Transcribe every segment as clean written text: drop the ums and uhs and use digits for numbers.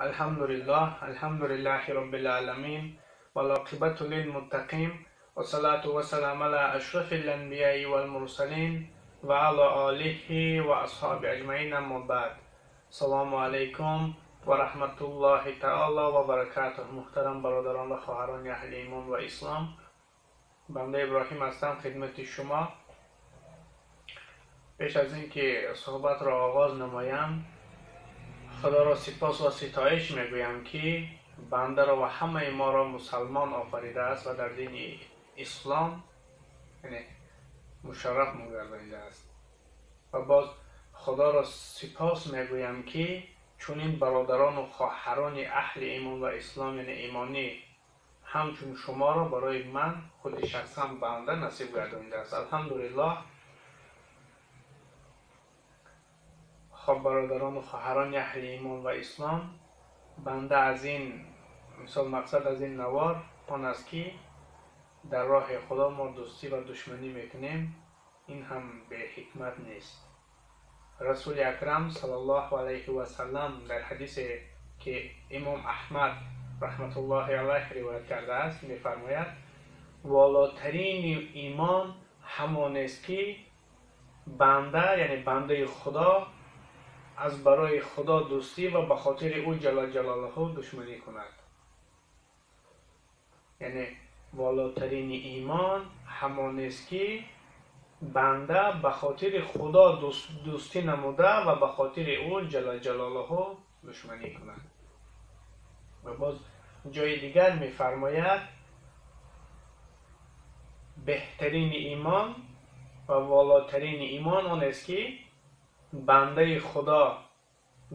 الحمد لله رب العالمين والعاقبة للمتقين والصلاة والسلام على أشرف الأنبياء والمرسلين وعلى آله وأصحابه أجمعين أما بعد. السلام علیکم و رحمت الله تعالی و برکاته. محترم برادران و خواهران اهل ایمان و اسلام، بنده ابراهیم هستم خدمت شما. پیش از اینکه صحبت را آغاز نمایم، خدا را سپاس و ستایش میگویم که بنده را و همه ما را مسلمان آفریده است و در دین اسلام یعنی مشرف گردانیده است. و باز خدا را سپاس میگویم که چونین برادران و خواهران اهل ایمان و اسلام یعنی ایمانی همچون شما را برای من خود شخصا بنده نصیب گردانیده است. الحمدلله. خب برادران و خواهران اهل ایمان و اسلام، بنده از این مقصد از این نوار آن است که در راه خدا ما دوستی و دشمنی میکنیم. این هم به حکمت نیست. رسول اکرم صلی الله علیه و سلم در حدیث که امام احمد رحمت الله علیه روایت کرده است میفرماید والاترین ایمان همان است که بنده یعنی بنده خدا از برای خدا دوستی و به خاطر او جل جلاله دشمنی کند. یعنی والاترین ایمان همان است که بنده به خاطر خدا دوستی نموده و به خاطر او جل جلاله دشمنی کند. و باز جای دیگر میفرماید بهترین ایمان و والاترین ایمان آن است که بنده خدا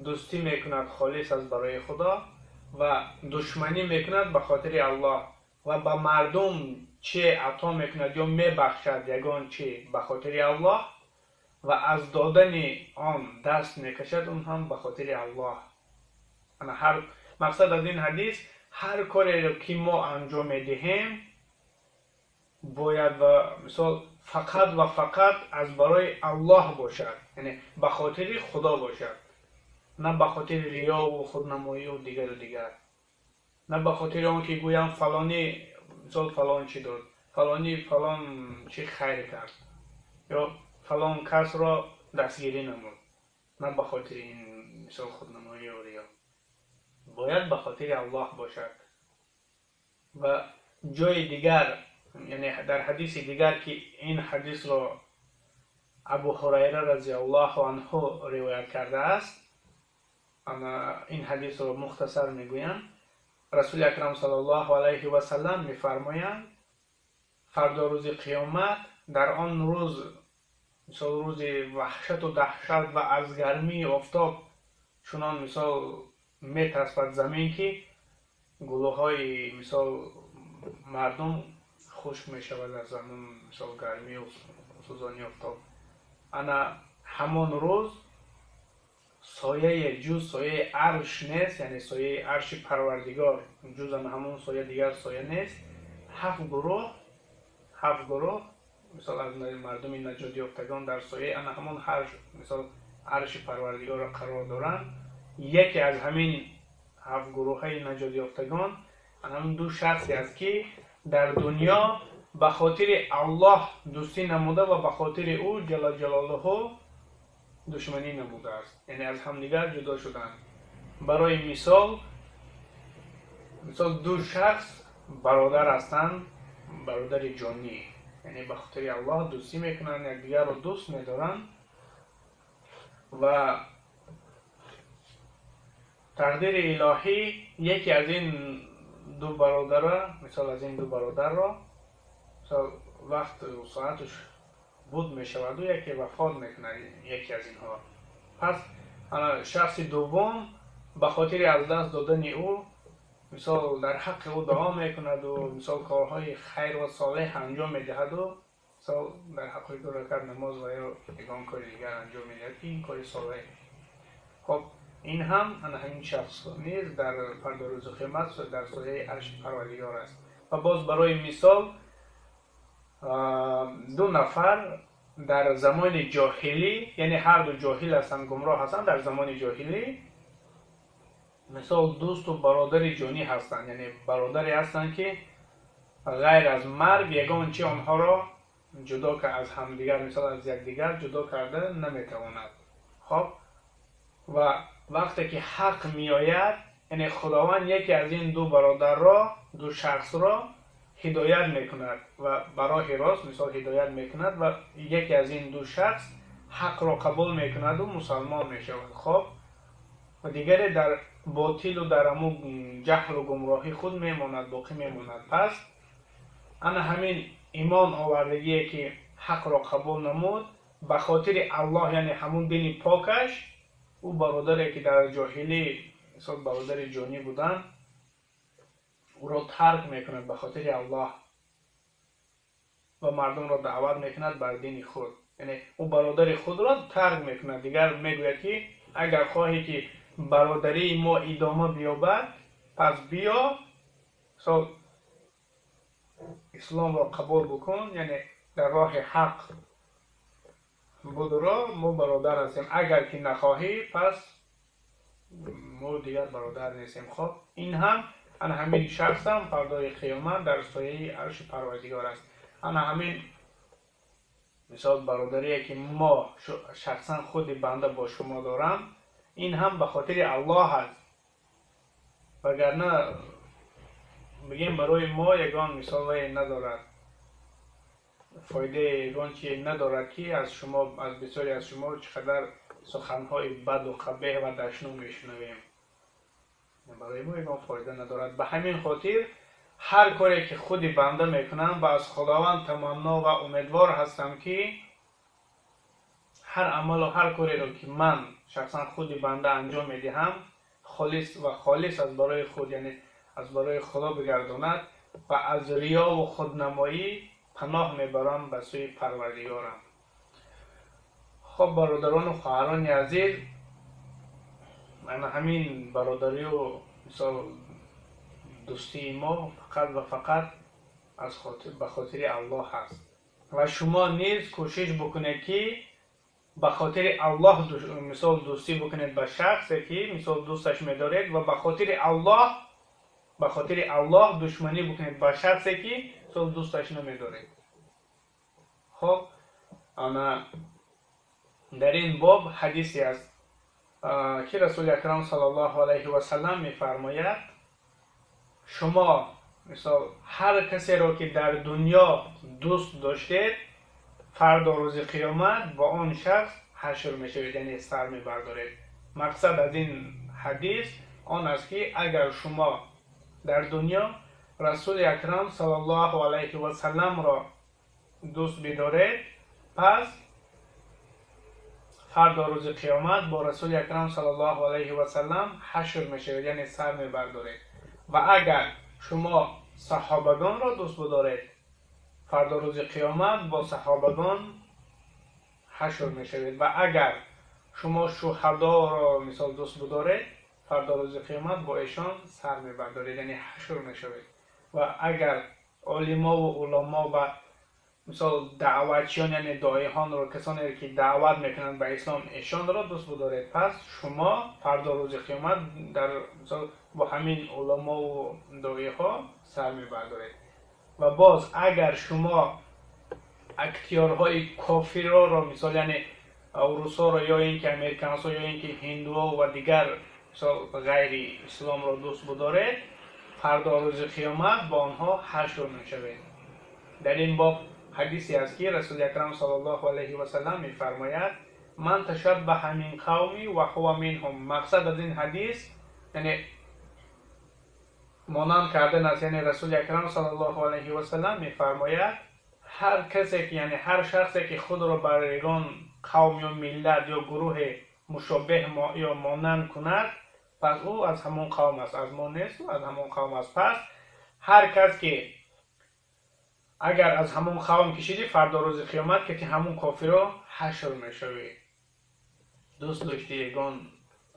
دوستی میکند خالص از برای خدا و دشمنی میکند به خاطر الله و به مردم چه عطا میکند یا میبخشد یگان چه به خاطر الله و از دادن آن دست میکشد اون هم به خاطر الله. هر مقصد از این حدیث هر کاری رو که ما انجام میدهیم باید و مثال فقط و فقط از برای الله باشد، یعنی به خاطر خدا باشد، نه به خاطر ریا و خودنمایی و دیگر، نه به خاطر آن که گویم فلانی مثال فلان چی داد، فلانی فلان چی خیر کرد یا فلان کس را دستگیری نمود، نه به خاطر این مثال خودنمایی و ریا. باید به خاطر الله باشد. و جای دیگر یعنی در حدیث دیگر که این حدیث را ابو هریره رضی الله عنه روایت کرده است، اما این حدیث را مختصر میگویم. رسول اکرم صلی الله علیه و سلم میفرمایند فردا روز قیامت در آن روز مثال روز وحشت و دهشت و از گرمی آفتاب چنان مثال میترسد زمین که گلوهای مثال مردم خشک میشود از زمان مثال گرمی و سوزانی آفتاب. انا همان روز سایه جز سایه عرش نیست، یعنی سایه عرش پروردگار جز همون سایه دیگر سایه نیست. هفت گروه مثال از مردم نجات یافتگان در سایه انا همون مثال عرش پروردگار را قرار دارند. یکی از همین هفت گروه های نجات یافتگان همون دو شخصی است که در دنیا به خاطر الله دوستی نموده و به خاطر او جل جلاله دشمنی نموده است، یعنی از همدیگر جدا شدند. برای مثال دو شخص برادر هستند، برادر جانی، یعنی به خاطر الله دوستی میکنند، یکدیگر را دوست میدارند و تقدیر الهی یکی از این دو برادر را مثال وقت و ساعتش بود میشود و یکی وفات میکنه یکی از اینها. پس شخص دوم به خاطر از دست دادن او مثال در حق او دعا میکند و مثال کارهای خیر و صالح انجام میدهد و مثال در حق دو رکعت نماز و یا یگان کار دیگر انجام میدهد که این کار صالح. خب این هم همین شخص نیز در فردا روز قیامت در سایه عرش پروردگار است. و باز برای مثال دو نفر در زمان جاهلی، یعنی هر دو جاهل هستند، گمراه هستند در زمان جاهلی، مثال دوست و برادر جانی هستند، یعنی برادری هستند که غیر از مرگ یگان چی آنها را جدا که از همدیگر، مثال از یکدیگر جدا کرده نمیتواند. خب و وقتی که حق میآید، یعنی خداوند یکی از این دو برادر را، دو شخص را هدایت میکند و برای راست مثال هدایت میکند و یکی از این دو شخص حق را قبول میکند و مسلمان میشود. خب و دیگری در باطل و در امو جهل و گمراهی خود میماند، باقی میماند. پس انا همین ایمان آوردگی که حق را قبول نمود به خاطر الله، یعنی همون دین پاکش، او برادری که در جاهلی مثلا برادر جانی بودن او را ترک میکند به خاطر الله و مردم را دعوت میکند بر دین خود، یعنی او برادر خود را ترک میکند. دیگر میگوید که اگر خواهی که برادری ما ادامه بیابد پس بیا اسلام را قبول بکن، یعنی در راه حق بدرو، ما برادر هستیم. اگر که نخواهی پس ما دیگر برادر نیستیم. خب این هم همین شخص هم فردای قیامت در سایه عرش پروردگار است. همین مثال برادری که ما شخصا خود بنده با شما دارم، این هم به خاطر الله است، وگرنه بگیم برای ما یگان مثال ندارد، فایده یگان چی ندارد که از شما، از بسیاری از شما چقدر سخنهای بد و قبیح و دشنام میشنویم، برای ما یگان فایده ندارد. به همین خاطر هر کاری که خود بنده میکنم و از خداوند تمنا و امیدوار هستم که هر عمل و هر کاری رو که من شخصا خود بنده انجام میدهم خالص از برای خود، یعنی از برای خدا بگرداند و از ریا و خودنمایی پناه میبرم به سوی پروردگارم. خب برادران و خواهران عزیز، من همین برادری و مثال دوستی ما فقط و فقط از به خاطر الله هست و شما نیز کوشش بکنید که به خاطر الله مثال دوستی بکنید با شخصی که مثال دوستش می‌دارید و به خاطر الله دشمنی بکنید با شخصی که مثال دوستش نمی‌دارید. خب انا در این باب حدیثی است که رسول اکرم صلی الله علیه و سلم می‌فرماید شما مثال هر کسی را که در دنیا دوست داشتید فردا روز قیامت با آن شخص حشر میشوید، یعنی سر میبردارید. مقصد از این حدیث آن است که اگر شما در دنیا رسول اکرم صلی الله علیه و سلم را دوست بدارید، پس فردا روز قیامت با رسول اکرم صلی الله علیه و سلم حشر میشوید، یعنی سر میبردارید. و اگر شما صحابگان را دوست بدارید، فردا روز قیامت با صحابگان حشر میشوید. و اگر شما شهدا را مثال دوست بدارید، فردا روز قیامت با ایشان سر میبردارید، یعنی حشر میشوید. و اگر علما و علما و مثال دعوتچیان، یعنی داعیان را، کسانی که دعوت میکنند به اسلام، ایشان را دوست بدارید، پس شما فردا روز قیامت در مثال با همین علما و داعیها سر میبردارید. و باز اگر شما اکتیارهای کافرها را مثال یعنی روسا را یا اینکه امریکانسا یا اینکه هندوها و دیگر غیر اسلام را دوست بدارید، فردا روز قیامت با آنها حشر میشوید. در این باب حدیثی است که رسول اکرم صلی الله علیه و سلم میفرماید من تشبه من قومی و هو منهم. مقصد از این حدیث یعنی مانند کردن است، یعنی رسول اکرم صلی الله علیه و سلم میفرماید هر کسی که یعنی هر شخصی که خود را بر یگان قوم یا ملت یا گروه مشابه یا مانند کند، پس او از همون قوم است، از ما نیست، از همون قوم است. پس هر کس که اگر از همون قوم کشیدی، فردا روز قیامت که همون کافرها حشر میشوی. دوست داشتی یگان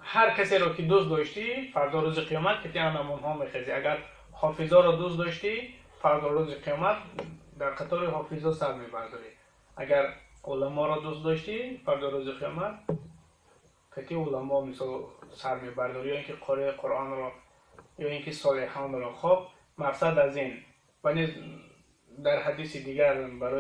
هر کسی رو که دوست داشتی، فردا روز قیامت که همون ها میخیزی. اگر حافظا رو دوست داشتی، فردا روز قیامت در قطار حافظا سر میبرداری. اگر علما رو دوست داشتی، فردا روز قیامت خیلی علما مثل سر میبرداری یا اینکه قارئ قرآن را یا اینکه صالحان را. خب مقصد از این و نیز در حدیث دیگر برای